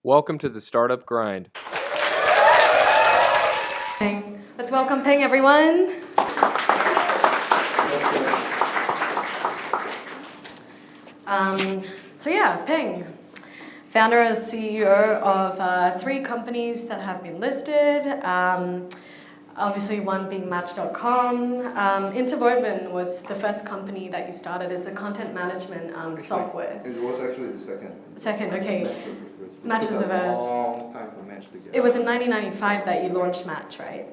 Welcome to the Startup Grind. Peng. Let's welcome Peng, everyone. Peng, founder and CEO of 3 companies that have been listed. Obviously, one being Match.com. Interwoven was the first company that you started. It's a content management software. It was actually the second. Second, okay. Match was the first. Match was the first. Long time for Match to get. It was in 1995 that you launched Match, right?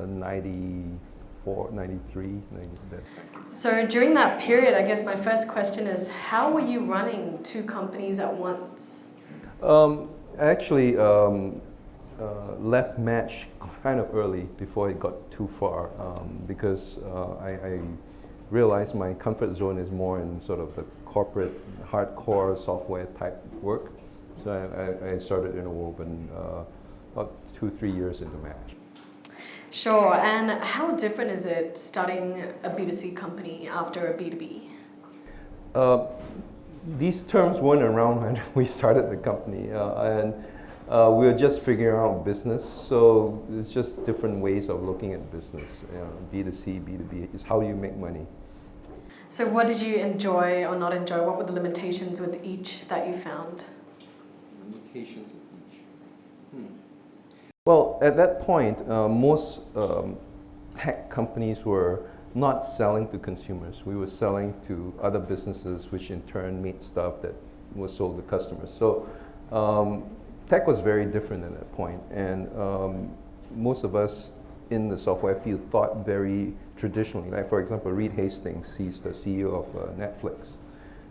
94, 93, that. So during that period, I guess my first question is, how were you running 2 companies at once? I actually left Match kind of early before it got too far because I realized my comfort zone is more in sort of the corporate, hardcore software type work. So I started Interwoven about 2-3 years into Match. Sure, and how different is it starting a B2C company after a B2B? These terms weren't around when we started the company, and we were just figuring out business. So it's just different ways of looking at business. B2C, B2B is how you make money. So what did you enjoy or not enjoy? What were the limitations with each that you found? Limitations of each. Well, at that point, most tech companies were not selling to consumers. We were selling to other businesses, which in turn made stuff that was sold to customers. So tech was very different at that point, and most of us in the software field thought very traditionally. Like, for example, Reed Hastings, he's the CEO of Netflix.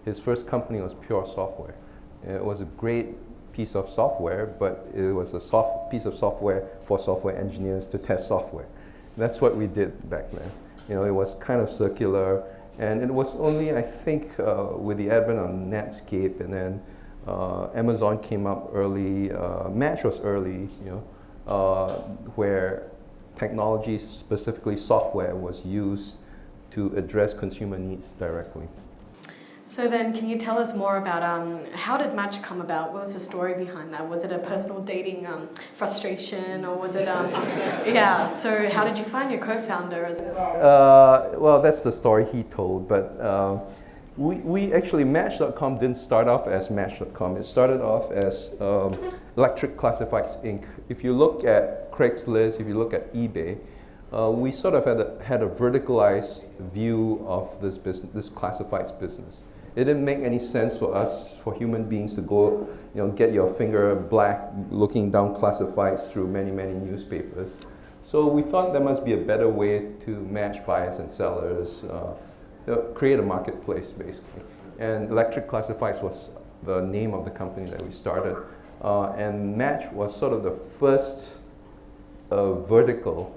His first company was Pure Software. It was a great piece of software, but it was a piece of software for software engineers to test software. That's what we did back then. It was kind of circular, and it was only, I think, with the advent of Netscape, and then Amazon came up early, Match was early, where technology, specifically software, was used to address consumer needs directly. So then, can you tell us more about how did Match come about? What was the story behind that? Was it a personal dating frustration, or was it, yeah, so how did you find your co-founder as well? Well, that's the story he told, but we actually, Match.com didn't start off as Match.com. It started off as Electric Classifieds Inc. If you look at Craigslist, if you look at eBay, we sort of had a verticalized view of this business, this classifieds business. It didn't make any sense for us, for human beings, to go, get your finger black looking down classifieds through many, many newspapers. So we thought there must be a better way to match buyers and sellers, create a marketplace, basically. And Electric Classifieds was the name of the company that we started. And Match was sort of the first vertical,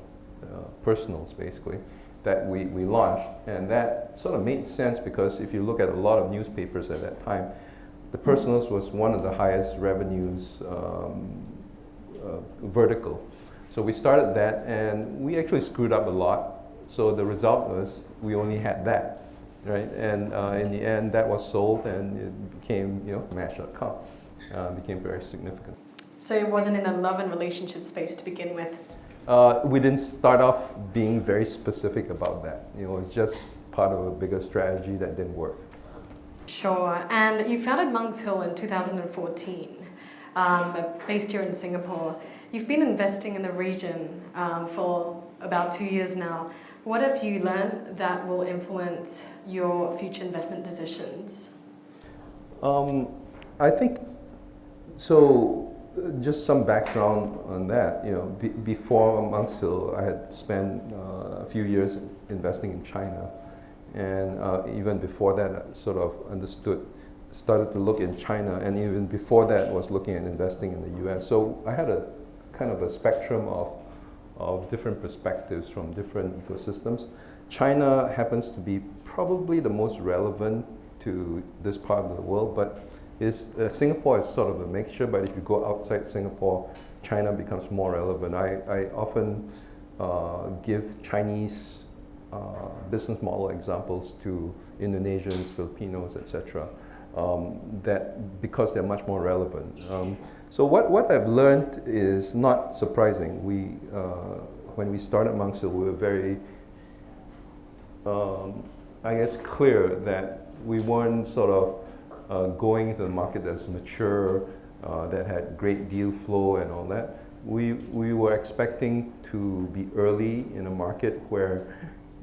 personals, basically, that we launched. And that sort of made sense because if you look at a lot of newspapers at that time, the personals was one of the highest revenues vertical. So we started that, and we actually screwed up a lot. So the result was we only had that, right? And in the end, that was sold, and it became, Match.com. Became very significant. So it wasn't in a love and relationship space to begin with? We didn't start off being very specific about that. It's just part of a bigger strategy that didn't work. Sure, and you founded Monks Hill in 2014, based here in Singapore. You've been investing in the region for about 2 years now. What have you learned that will influence your future investment decisions? I think, so just some background on that. Before Monks Hill, I had spent a few years investing in China. And even before that, I sort of started to look in China, and even before that was looking at investing in the US. So I had a kind of a spectrum of different perspectives from different ecosystems. China happens to be probably the most relevant to this part of the world, but Singapore is sort of a mixture, but if you go outside Singapore, China becomes more relevant. I often give Chinese business model examples to Indonesians, Filipinos, etc. that because they're much more relevant. So what I've learned is not surprising. When we started Monks Hill, we were very, I guess, clear that we weren't sort of going into the market that's mature, that had great deal flow and all that. We were expecting to be early in a market where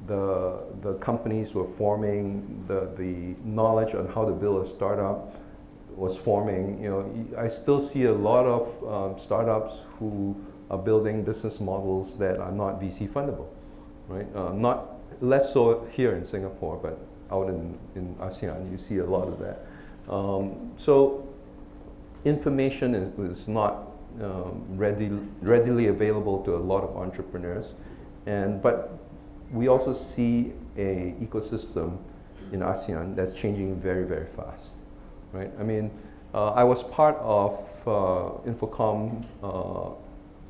the companies were forming, the knowledge on how to build a startup was forming. You know, I still see a lot of startups who are building business models that are not VC fundable, right? Not less so here in Singapore, but out in ASEAN, you see a lot of that. So information is not readily available to a lot of entrepreneurs, but we also see a ecosystem in ASEAN that's changing very, very fast, right? I mean, I was part of Infocom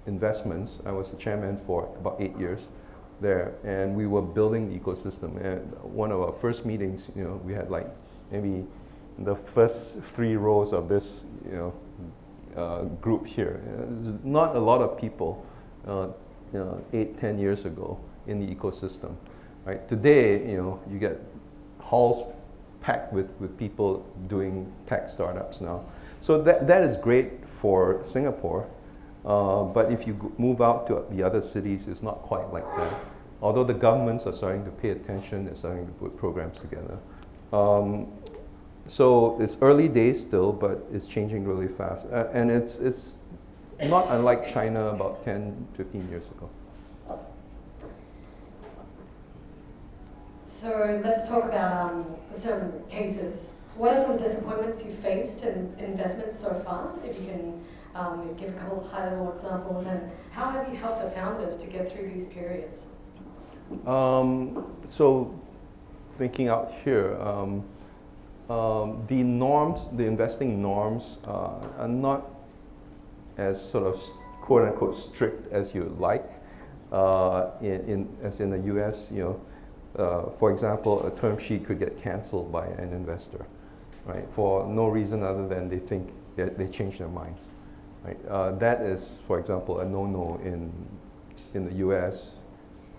Investments. I was the chairman for about 8 years there, and we were building the ecosystem. And one of our first meetings, you know, we had like maybe the first 3 rows of this, you know, group here. There's not a lot of people 8-10 years ago in the ecosystem, right? Today, you know, you get halls packed with people doing tech startups now. So that is great for Singapore, but if you move out to the other cities, it's not quite like that. Although the governments are starting to pay attention, they're starting to put programs together. So it's early days still, but it's changing really fast. And it's not unlike China about 10, 15 years ago. So let's talk about some cases. What are some disappointments you faced in investments so far? If you can give a couple of high-level examples, and how have you helped the founders to get through these periods? So thinking out here, the norms, the investing norms are not as sort of quote-unquote strict as you would like. As in the US, you know, for example, a term sheet could get canceled by an investor, right? For no reason other than they think that they change their minds, right? That is, for example, a no-no in the US.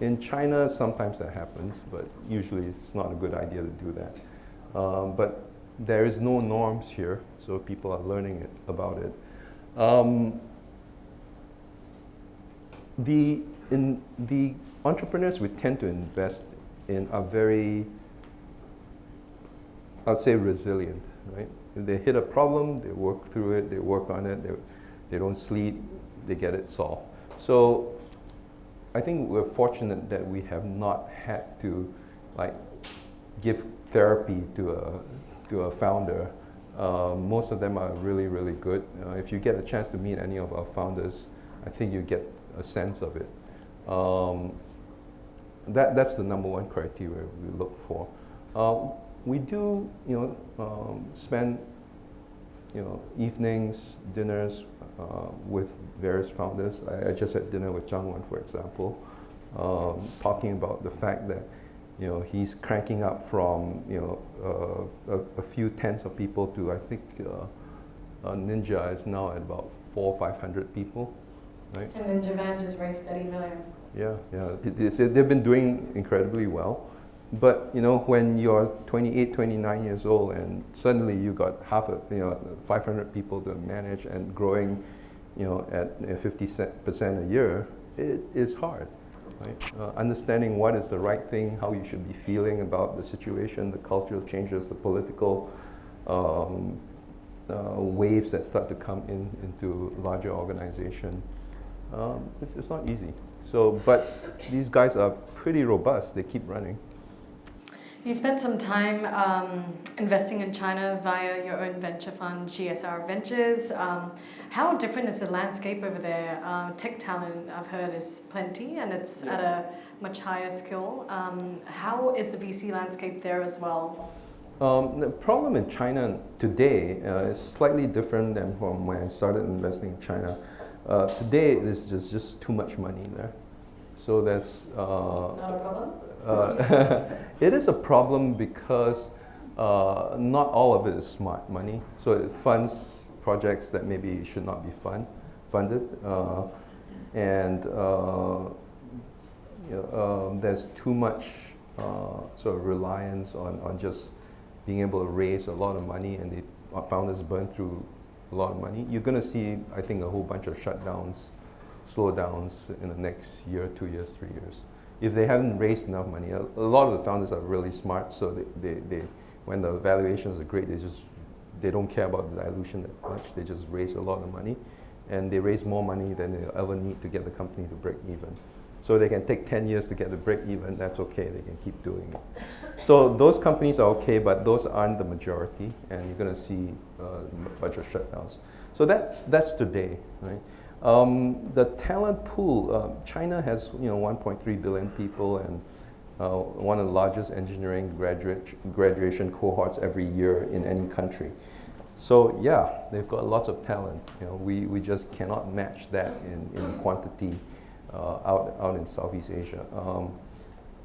In China, sometimes that happens, but usually it's not a good idea to do that. But there is no norms here, so people are learning about it. The entrepreneurs we tend to invest in are very, I'd say, resilient, right? If they hit a problem, they work through it, they work on it, they don't sleep, they get it solved. So I think we're fortunate that we have not had to like give therapy to a founder. Most of them are really, really good. If you get a chance to meet any of our founders, I think you get a sense of it. That's the number one criteria we look for. We do, you know, spend, you know, evenings, dinners with various founders. I just had dinner with Changwon, for example, talking about the fact that, you know, he's cranking up from, you know, a few tens of people to, I think, Ninja is now at about 400 or 500 people, right? And then Japan just raised 30 million. Yeah. They've been doing incredibly well. But, you know, when you're 28, 29 years old and suddenly you got 500 people to manage and growing, you know, at 50% a year, it is hard, right? Understanding what is the right thing, how you should be feeling about the situation, the cultural changes, the political waves that start to come into larger organization. It's not easy. So, but these guys are pretty robust. They keep running. You spent some time investing in China via your own venture fund, GSR Ventures. How different is the landscape over there? Tech talent, I've heard, is plenty, and it's at a much higher skill. How is the VC landscape there as well? The problem in China today is slightly different than from when I started investing in China. Today, there's just too much money there. So that's... Not a problem? It is a problem because not all of it is smart money. So it funds projects that maybe should not be funded. And there's too much sort of reliance on just being able to raise a lot of money, and the founders burn through a lot of money. You're going to see, I think, a whole bunch of shutdowns, slowdowns in the next year, 2 years, 3 years. If they haven't raised enough money, a lot of the founders are really smart, so they when the valuations are great, they don't care about the dilution that much. They just raise a lot of money, and they raise more money than they'll ever need to get the company to break even. So they can take 10 years to get to break even, that's okay, they can keep doing it. So those companies are okay, but those aren't the majority, and you're going to see a bunch of shutdowns. So that's today, right? The talent pool, China has 1.3 billion people, and one of the largest engineering graduation cohorts every year in any country. So yeah, they've got lots of talent. We just cannot match that in quantity out in Southeast Asia.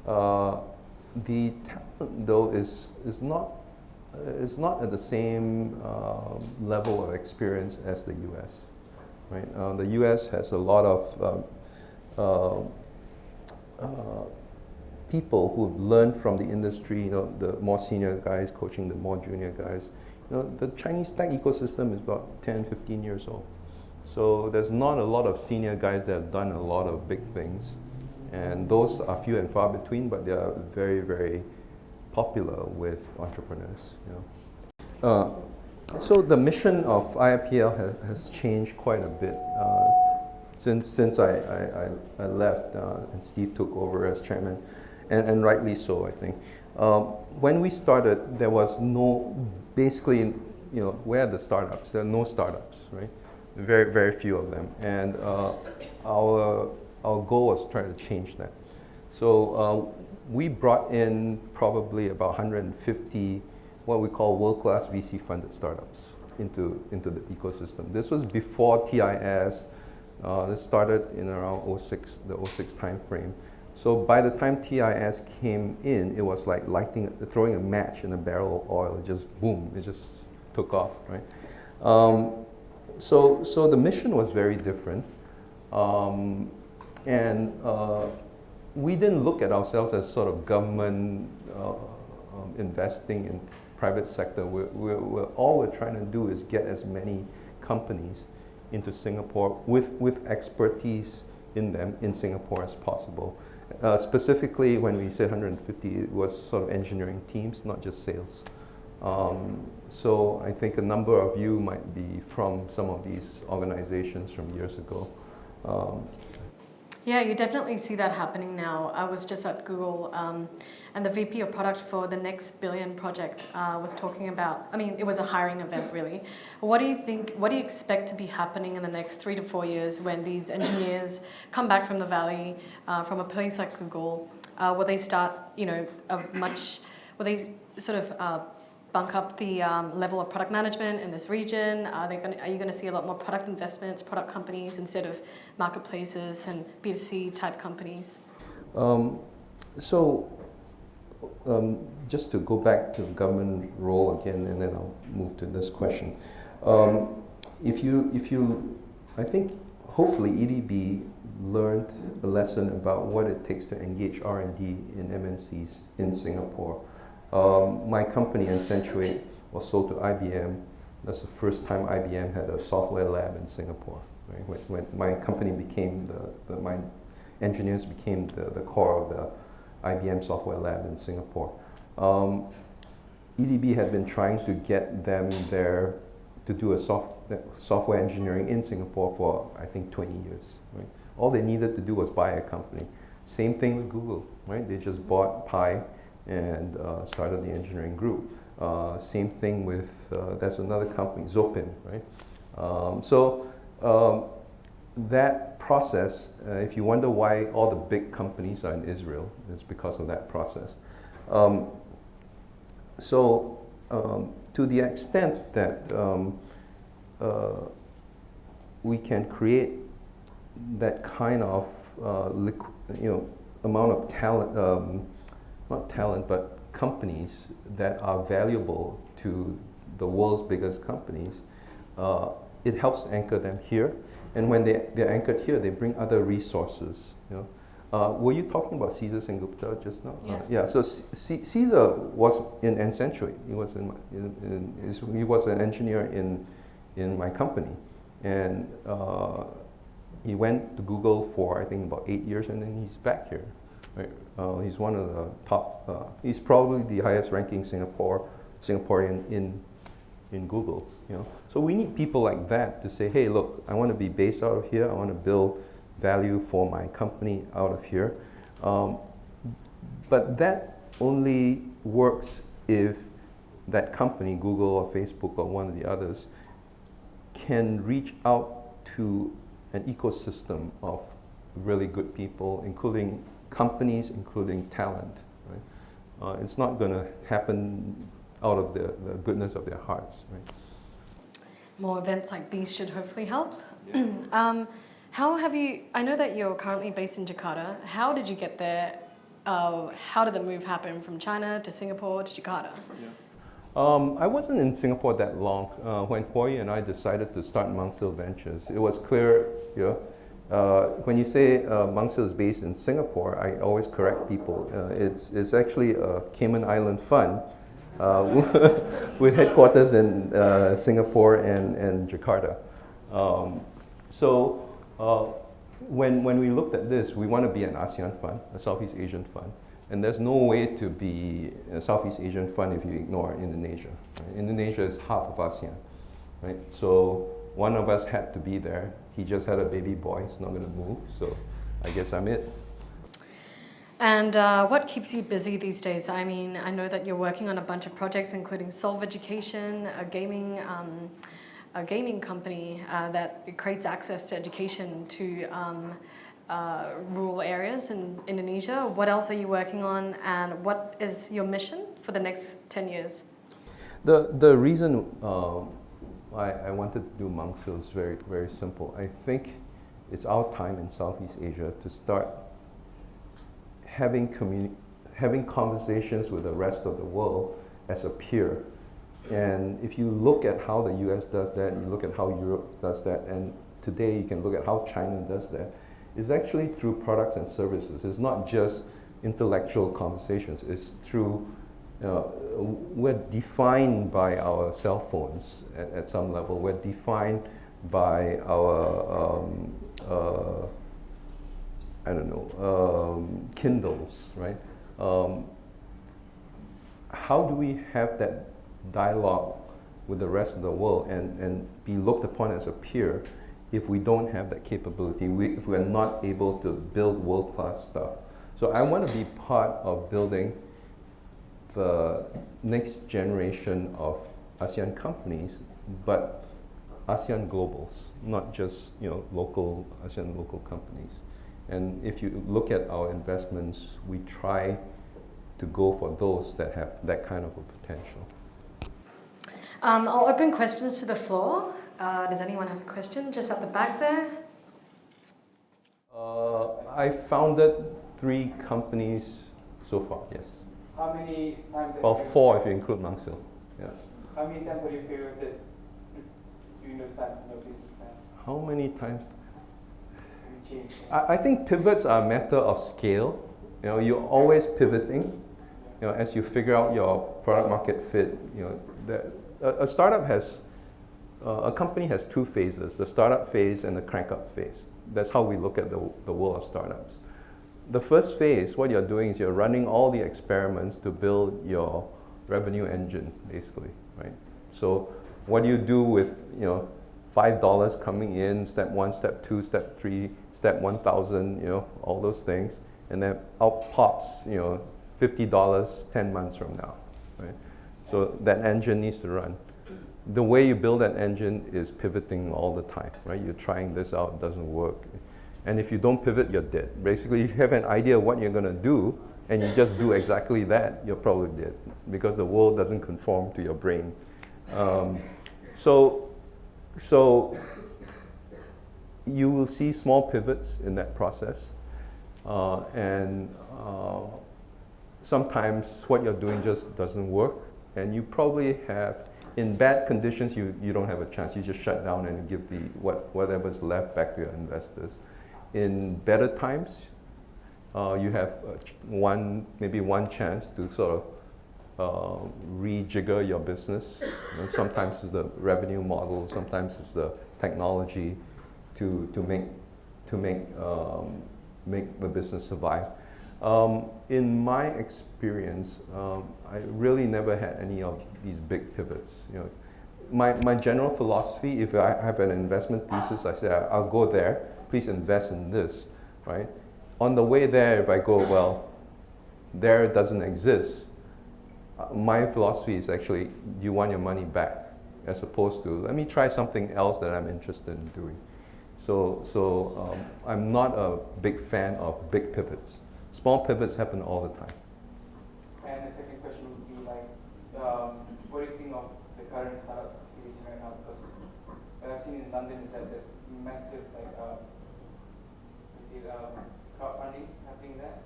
The talent, though, is not at the same level of experience as the U.S. Right? The U.S. has a lot of people who've learned from the industry. The more senior guys coaching the more junior guys. The Chinese tech ecosystem is about 10, 15 years old. So there's not a lot of senior guys that have done a lot of big things. And those are few and far between, but they are very, very popular with entrepreneurs. So the mission of IIPL has changed quite a bit since I left and Steve took over as chairman, and rightly so, I think. When we started, there was basically, where are the startups? There are no startups, right? Very, very few of them. And our goal was to try to change that. So we brought in probably about 150 what we call world-class VC-funded startups into the ecosystem. This was before TIS. This started in around the 06 time frame. So by the time TIS came in, it was like throwing a match in a barrel of oil. It just boom, it just took off, right? So the mission was very different. And we didn't look at ourselves as sort of government investing in private sector. All we're trying to do is get as many companies into Singapore with expertise in them in Singapore as possible. Specifically, when we said 150, it was sort of engineering teams, not just sales. So I think a number of you might be from some of these organizations from years ago. Yeah, you definitely see that happening now. I was just at Google, and the VP of product for the next billion project was talking about, it was a hiring event really. What do you expect to be happening in the next 3 to 4 years when these engineers come back from the Valley, from a place like Google? Will they start, will they sort of bunk up the level of product management in this region? Are you going to see a lot more product investments, product companies instead of marketplaces and B2C type companies? Just to go back to the government role again, and then I'll move to this question. I think hopefully EDB learned a lesson about what it takes to engage R&D in MNCs in Singapore. My company, Encentuate, was sold to IBM. That's the first time IBM had a software lab in Singapore. Right? When my company became my engineers became the core of the IBM software lab in Singapore. EDB had been trying to get them there to do a software engineering in Singapore for, I think, 20 years. Right? All they needed to do was buy a company. Same thing with Google. Right? They just bought Pi and started the engineering group. Same thing with, that's another company, Zopin, right? That process, if you wonder why all the big companies are in Israel, it's because of that process. To the extent that we can create that kind of amount of talent, not talent, but companies that are valuable to the world's biggest companies, it helps anchor them here. And when they're anchored here, they bring other resources. You know? Were you talking about Caesar Sengupta just now? Yeah. Yeah. So Caesar was in Encentuate. He was he was an engineer in my company, and he went to Google for I think about 8 years, and then he's back here. Right? He's one of the top. He's probably the highest ranking Singaporean in Google. You know, so we need people like that to say, hey, look, I want to be based out of here. I want to build value for my company out of here. But that only works if that company, Google or Facebook or one of the others, can reach out to an ecosystem of really good people, including companies, including talent. Right? It's not going to happen out of the goodness of their hearts. Right? More events like these should hopefully help. How have you, I know that you're currently based in Jakarta. How did you get there? How did the move happen from China to Singapore to Jakarta? I wasn't in Singapore that long. When Hoi and I decided to start Mangsil Ventures, it was clear, when you say Mangsil is based in Singapore, I always correct people. It's actually a Cayman Island fund with headquarters in Singapore and Jakarta. When we looked at this, we want to be an ASEAN fund, a Southeast Asian fund. And there's no way to be a Southeast Asian fund if you ignore Indonesia. Right? Indonesia is half of ASEAN. Right? So one of us had to be there. He just had a baby boy, he's not going to move, so I guess I'm it. And what keeps you busy these days? I mean, I know that you're working on a bunch of projects, including Solve Education, a gaming company that creates access to education to rural areas in Indonesia. What else are you working on, and what is your mission for the next 10 years? The reason I wanted to do Mangsil is very, very simple. I think it's our time in Southeast Asia to start having conversations with the rest of the world as a peer. And if you look at how the US does that, you look at how Europe does that, and today you can look at how China does that, it's actually through products and services. It's not just intellectual conversations. It's through, we're defined by our cell phones at some level. We're defined by our, Kindles, right? How do we have that dialogue with the rest of the world and be looked upon as a peer if we don't have that capability, if we're not able to build world-class stuff? So I want to be part of building the next generation of ASEAN companies, but ASEAN globals, not just local ASEAN local companies. And if you look at our investments, we try to go for those that have that kind of a potential. I'll open questions to the floor. Does anyone have a question? Just at the back there. I founded 3 companies so far, yes. How many times? Well, 4 if you include Mangsil. Yeah. How many times have you pivoted during those times? Business plan? How many times? Have you changed? I think pivots are a matter of scale. You're always pivoting. As you figure out your product market fit. A startup has, a company has 2 phases: the startup phase and the crank up phase. That's how we look at the world of startups. The first phase, what you're doing is you're running all the experiments to build your revenue engine, basically, right? So what do you do with $5 coming in, step 1, step 2, step 3, step 1,000, all those things, and then out pops, $50 10 months from now, right? So that engine needs to run. The way you build that engine is pivoting all the time, right? You're trying this out, it doesn't work. And if you don't pivot, you're dead. Basically, if you have an idea of what you're going to do, and you just do exactly that, you're probably dead, because the world doesn't conform to your brain. So you will see small pivots in that process. sometimes what you're doing just doesn't work, and you probably have, in bad conditions, you don't have a chance. You just shut down and give the whatever's left back to your investors. In better times, you have maybe one chance to sort of rejigger your business. And sometimes it's the revenue model, sometimes it's the technology to make the business survive. In my experience, I really never had any of these big pivots. You know, my general philosophy, if I have an investment thesis, I say I'll go there. Please invest in this, right? On the way there, if I go, well, there doesn't exist. My philosophy is actually, do you want your money back, as opposed to let me try something else that I'm interested in doing. So I'm not a big fan of big pivots. Small pivots happen all the time. And the second question would be like, what do you think of the current startup situation right now? Because what I've seen in London is that there's massive crowdfunding happening there.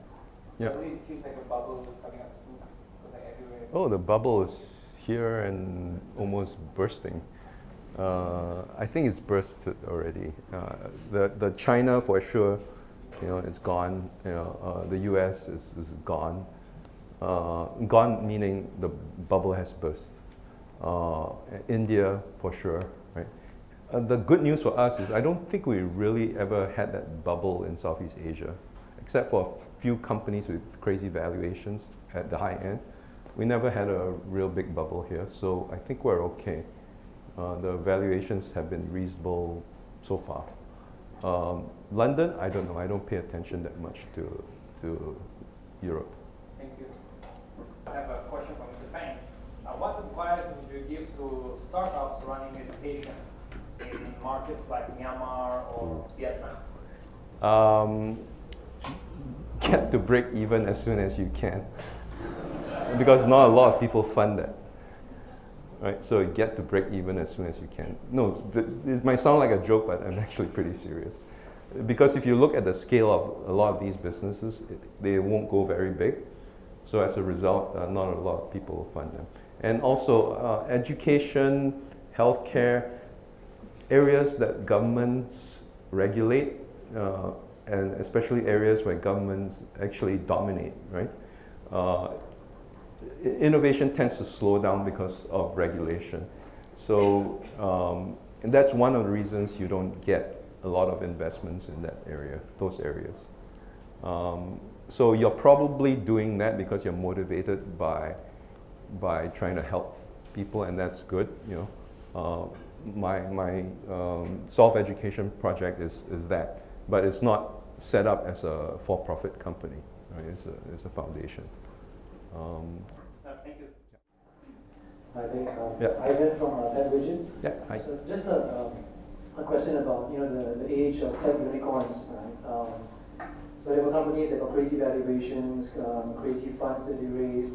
Yeah. Suddenly it seems like a bubble coming up soon, because like everywhere. Oh, the bubble is here and almost bursting. I think it's bursted already. The China for sure, you know, it's gone. You know, the US is gone. Gone meaning the bubble has burst. India for sure, right? The good news for us is I don't think we really ever had that bubble in Southeast Asia, except for a few companies with crazy valuations at the high end. We never had a real big bubble here, so I think we're okay. The valuations have been reasonable so far. London, I don't know. I don't pay attention that much to Europe. Thank you. I have a question for Mr. Peng. What advice would you give to startups running education in markets like Myanmar or Vietnam? Get to break even as soon as you can, because not a lot of people fund that. Right, so get to break even as soon as you can. No, this might sound like a joke, but I'm actually pretty serious. Because if you look at the scale of a lot of these businesses, they won't go very big. So as a result, not a lot of people will fund them. And also education, healthcare, areas that governments regulate, and especially areas where governments actually dominate, right? Innovation tends to slow down because of regulation. So and that's one of the reasons you don't get a lot of investments in that area, those areas. So you're probably doing that because you're motivated by trying to help people, and that's good. You know, my Solve Education project is that, but it's not set up as a for-profit company. Right? It's a foundation. Thank you. Hi there. Yeah. Ivan from TechVision. Yeah. Hi. So just a question about the age of tech unicorns, right? So there were companies that got crazy valuations, crazy funds that they raised,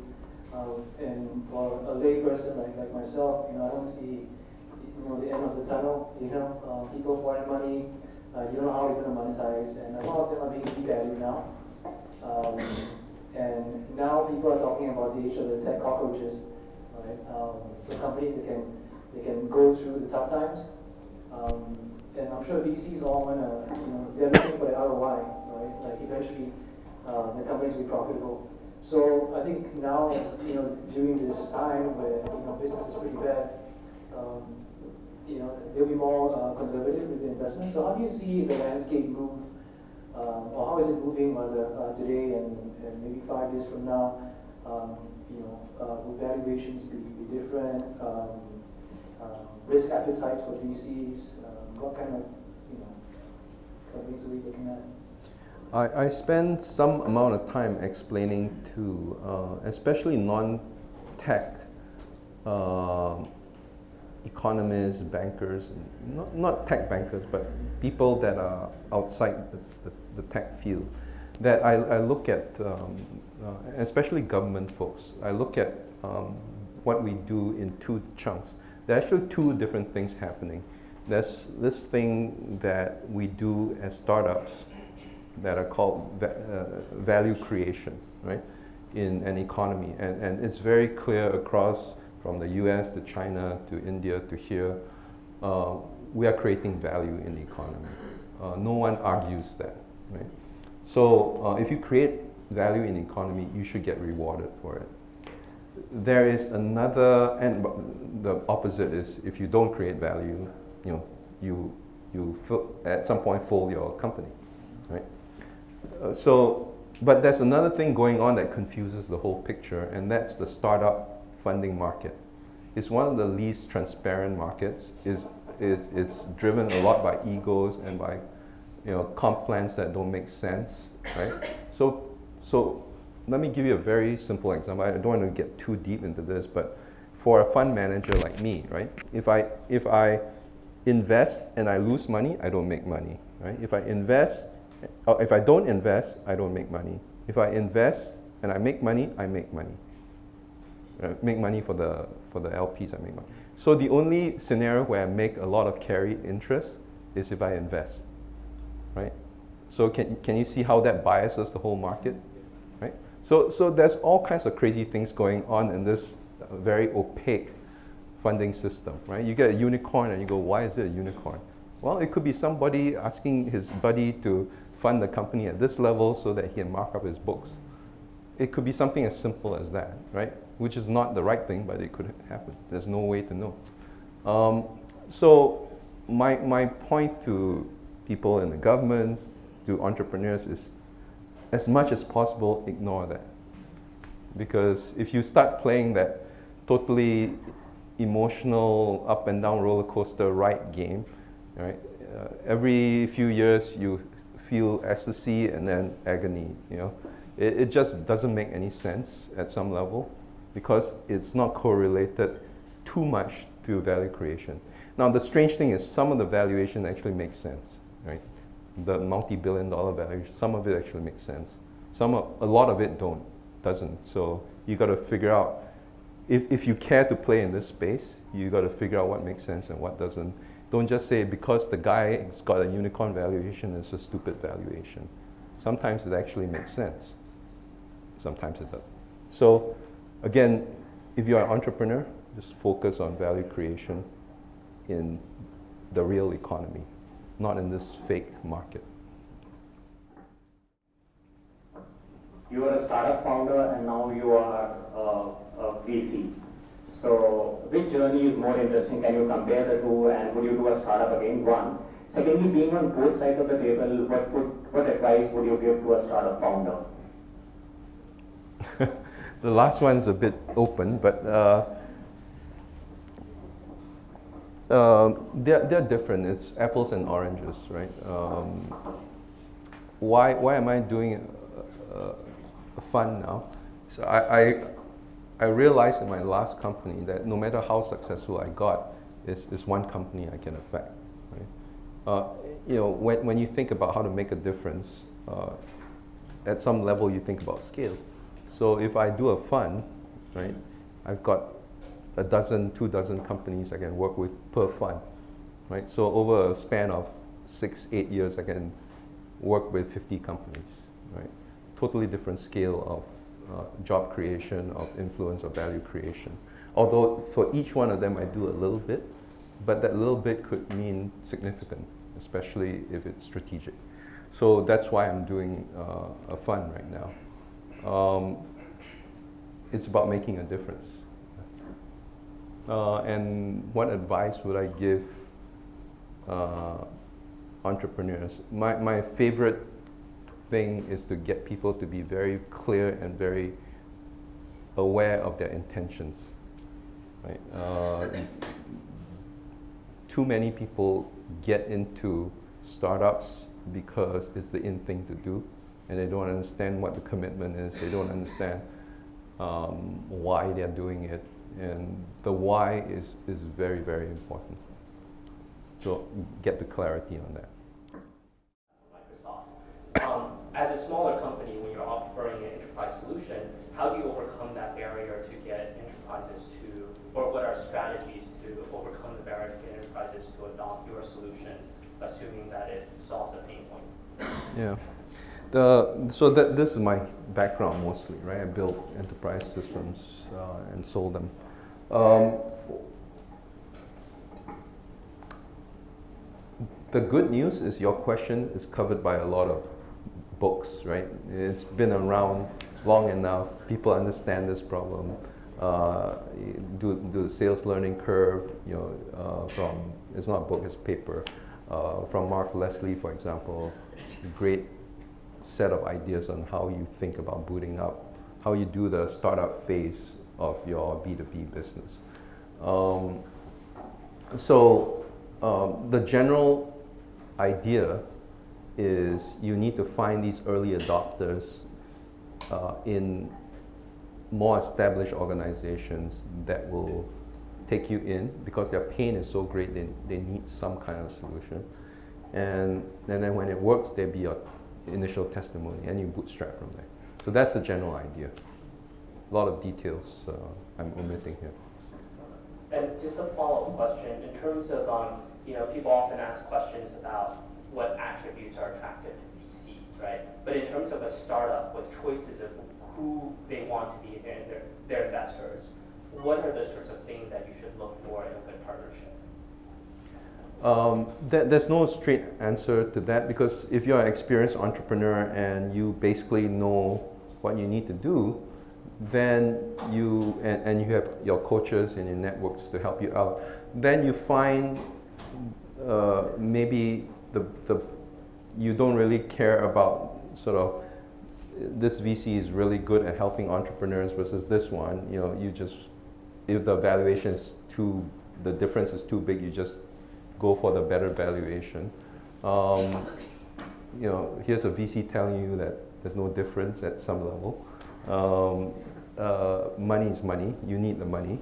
and for a lay person like myself, I don't see the end of the tunnel. People pouring money, you don't know how you're going to monetize, and a lot of them are being devalued now. And now people are talking about the age of the tech cockroaches, right? So companies they can go through the tough times, and I'm sure VCs all want to, they're looking for the ROI, right? Like eventually, the companies will be profitable. So I think now, during this time where business is pretty bad, they'll be more conservative with the investment. So how do you see the landscape move? Or how is it moving today and maybe 5 years from now? Will valuations be different? Risk appetites for VCs? What kind of companies are we looking at? I spend some amount of time explaining to, especially non-tech economists, bankers, not tech bankers, but people that are outside the tech field, that I look at, especially government folks, I look at what we do in two chunks. There are actually two different things happening. There's this thing that we do as startups that are called value creation, right? in an economy. And it's very clear across from the US to China to India to here, we are creating value in the economy. No one argues that, right? So if you create value in the economy, you should get rewarded for it. There is another, and the opposite is if you don't create value, you at some point fold your company, right? But there's another thing going on that confuses the whole picture, and that's the startup funding market. It's one of the least transparent markets. Is driven a lot by egos and by comp plans that don't make sense, right? So let me give you a very simple example. I don't want to get too deep into this, but for a fund manager like me, right? If I invest and I lose money, I don't make money, right? If I don't invest, I don't make money. If I invest and I make money, I make money. Make money for the LPs, I make money. So the only scenario where I make a lot of carried interest is if I invest, right? So can you see how that biases the whole market, right? So there's all kinds of crazy things going on in this very opaque funding system, right? You get a unicorn and you go, why is it a unicorn? Well, it could be somebody asking his buddy to fund the company at this level so that he can mark up his books. It could be something as simple as that, right? Which is not the right thing, but it could happen. There's no way to know. So my point to people in the governments, to entrepreneurs is, as much as possible, ignore that. Because if you start playing that totally emotional up and down roller coaster ride game, right? Every few years you feel ecstasy and then agony. It just doesn't make any sense at some level because it's not correlated too much to value creation. Now the strange thing is some of the valuation actually makes sense, right? The multi-billion-dollar valuation, some of it actually makes sense. A lot of it doesn't. So you got to figure out, if you care to play in this space, you got to figure out what makes sense and what doesn't. Don't just say because the guy's got a unicorn valuation, it's a stupid valuation. Sometimes it actually makes sense. Sometimes it doesn't. So again, if you're an entrepreneur, just focus on value creation in the real economy, not in this fake market. You are a startup founder and now you are a VC. So which journey is more interesting? Can you compare the two, and would you do a startup again? One. Secondly, being on both sides of the table, what advice would you give to a startup founder? The last one's a bit open, but they're different. It's apples and oranges, right? Why am I doing a fund now? So I realized in my last company that no matter how successful I got, it's one company I can affect. Right? When you think about how to make a difference, at some level you think about scale. So if I do a fund, right, I've got 2 dozen companies I can work with per fund, right? So over a span of 6-8 years, I can work with 50 companies, right? Totally different scale of job creation, of influence, of value creation. Although for each one of them I do a little bit, but that little bit could mean significant, especially if it's strategic. So that's why I'm doing a fund right now. It's about making a difference. And what advice would I give entrepreneurs? My favorite thing is to get people to be very clear and very aware of their intentions. Right? Too many people get into startups because it's the in thing to do, and they don't understand what the commitment is. They don't understand why they're doing it, and the why is very, very important. So get the clarity on that. Microsoft. As a smaller company, when you're offering an enterprise solution, how do you overcome that barrier to get enterprises to, or what are strategies to overcome the barrier to get enterprises to adopt your solution, assuming that it solves a pain point? Yeah. This is my background mostly, right? I built enterprise systems and sold them. The good news is your question is covered by a lot of books, right? It's been around long enough. People understand this problem. Do the sales learning curve, from, it's not a book, it's paper, from Mark Leslie, for example. Great set of ideas on how you think about booting up, how you do the startup phase of your B2B business. The general idea is you need to find these early adopters in more established organizations that will take you in because their pain is so great they need some kind of solution. And then when it works, there'll be your initial testimony and you bootstrap from there. So that's the general idea. A lot of details I'm omitting here. And just a follow-up question, in terms of, people often ask questions about what attributes are attractive to VCs, right? But in terms of a startup with choices of who they want to be their investors, what are the sorts of things that you should look for in a good partnership? There's no straight answer to that because if you're an experienced entrepreneur and you basically know what you need to do, then you have your coaches and your networks to help you out. Then you find maybe you don't really care about sort of this VC is really good at helping entrepreneurs versus this one. You just, if the valuation is the difference is too big, you just go for the better valuation. Here's a VC telling you that there's no difference at some level. Money is money. You need the money.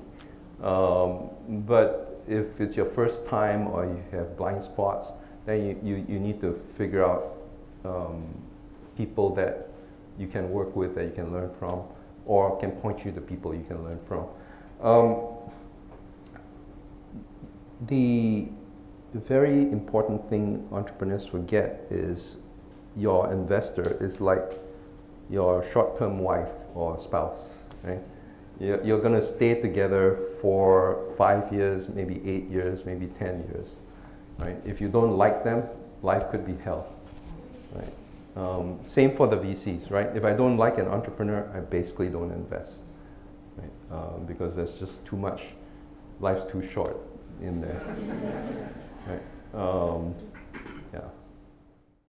But if it's your first time or you have blind spots, then you need to figure out people that you can work with, that you can learn from, or can point you to people you can learn from. The very important thing entrepreneurs forget is your investor is like your short-term wife or spouse, right? You're going to stay together for 5 years, maybe 8 years, maybe 10 years, right? If you don't like them, life could be hell, right? Same for the VCs, right? If I don't like an entrepreneur, I basically don't invest, right? Because there's just too much, life's too short in there, right?